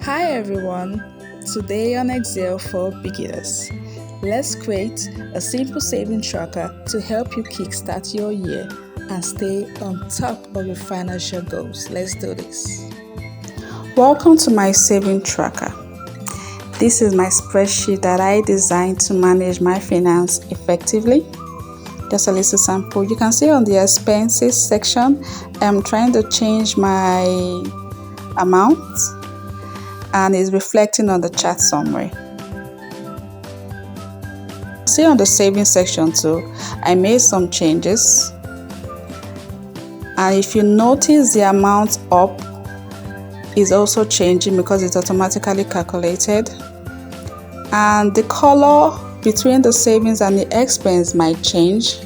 Hi everyone, today on Excel for Beginners. Let's create a simple saving tracker to help you kickstart your year and stay on top of your financial goals. Let's do this. Welcome to my saving tracker. This is my spreadsheet that I designed to manage my finance effectively. Just a little sample. You can see on the expenses section, I'm trying to change my amount and is reflecting on the chart summary. See on the savings section too, I made some changes, and if you notice the amount up is also changing because it's automatically calculated, and the color between the savings and the expense might change,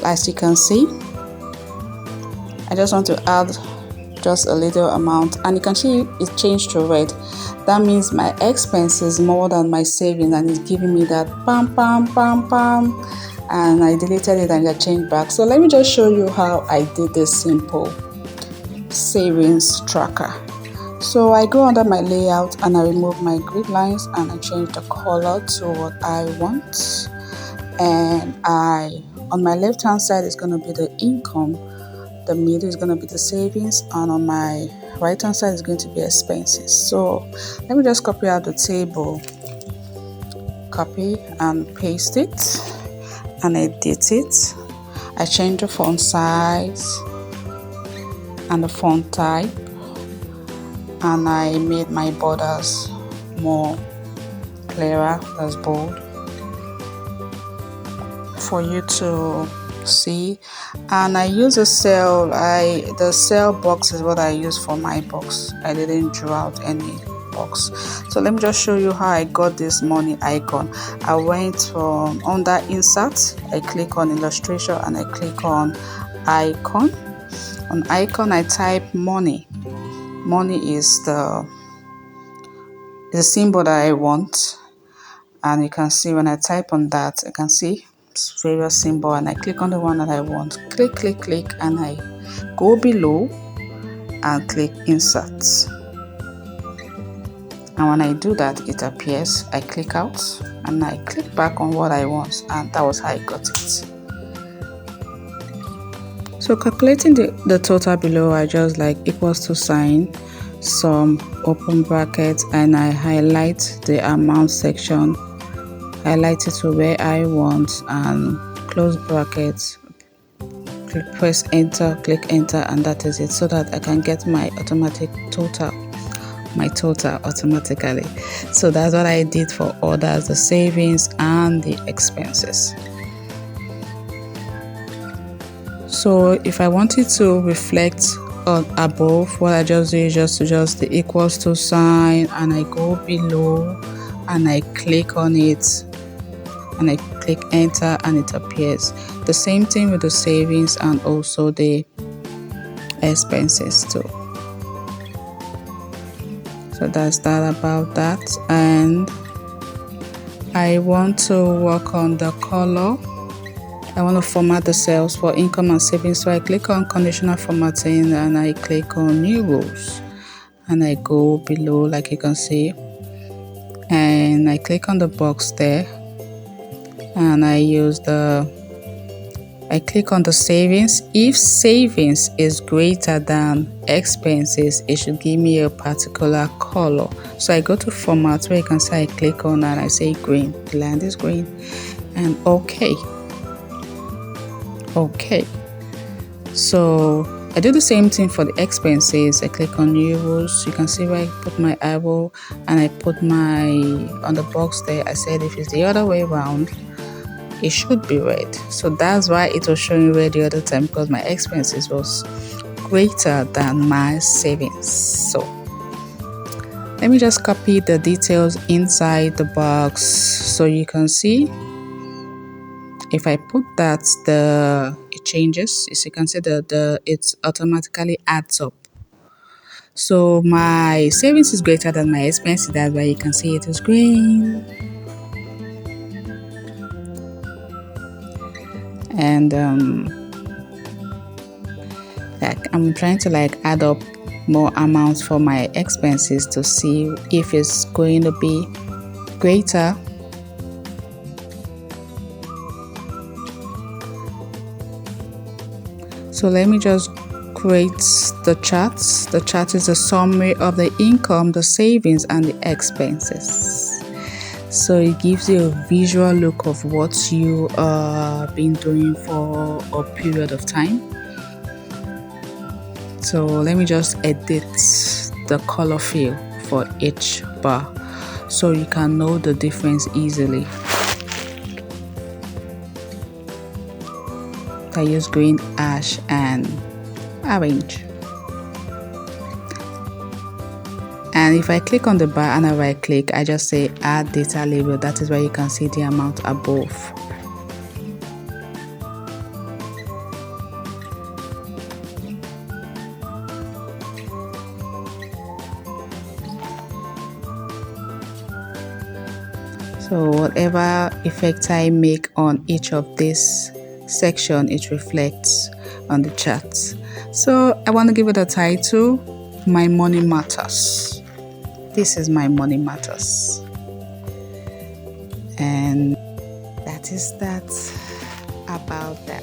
as you can see. I just want to add just a little amount, and you can see it changed to red. That means my expense is more than my savings, and it's giving me that pam pam pam pam, and I deleted it and it changed back. So let me just show you how I did this simple savings tracker. So I go under my layout and I remove my grid lines and I change the color to what I want, and on my left hand side is going to be the income, the middle is going to be the savings, and on my right hand side is going to be expenses. So let me just copy out the table, copy and paste it, and edit it. I change the font size and the font type, and I made my borders more clearer, that's bold, for you to see. And I use the cell box is what I use for my box. I didn't draw out any box. So let me just show you how I got this money icon. I went from under insert, I click on illustration and I click on icon. On icon I type money. Money is the symbol that I want, and you can see when I type on that, I can see various symbol, and I click on the one that I want. Click, and I go below and click insert. And when I do that, it appears. I click out and I click back on what I want, and that was how I got it. So calculating the total below, I just like equals to sign, some open brackets, and I highlight the amount section, highlight it to where I want, and close brackets, press enter, click enter, and that is it, so that I can get my total automatically. So that's what I did for others, the savings and the expenses. So if I wanted to reflect on above, what I just do is just the equals to sign, and I go below and I click on it and I click enter, and it appears. The same thing with the savings and also the expenses too. So that's that about that. And I want to work on the color. I want to format the cells for income and savings, so I click on conditional formatting and I click on new rules, and I go below like you can see, and I click on the box there, and I click on the savings. If savings is greater than expenses, it should give me a particular color. So I go to format where you can see, I click on and I say green, the line is green, and okay. So I do the same thing for the expenses. I click on new rules. You can see where I put my arrow, and I put on the box there, I said if it's the other way around, it should be red. So that's why it was showing red the other time, because my expenses was greater than my savings. So let me just copy the details inside the box so you can see. If I put that, it changes. As you can see, it automatically adds up. So my savings is greater than my expenses. That's why you can see it is green. And I'm trying to add up more amounts for my expenses to see if it's going to be greater. So let me just create the charts. The chart is a summary of the income, the savings, and the expenses. So it gives you a visual look of what you been doing for a period of time. So let me just edit the color fill for each bar so you can know the difference easily. I use green, ash, and orange. And if I click on the bar and I right click, I just say add data label. That is where you can see the amount above. So whatever effect I make on each of these section, it reflects on the chart. So I want to give it a title, My Money Matters. This is My Money Matters. And that is that about that.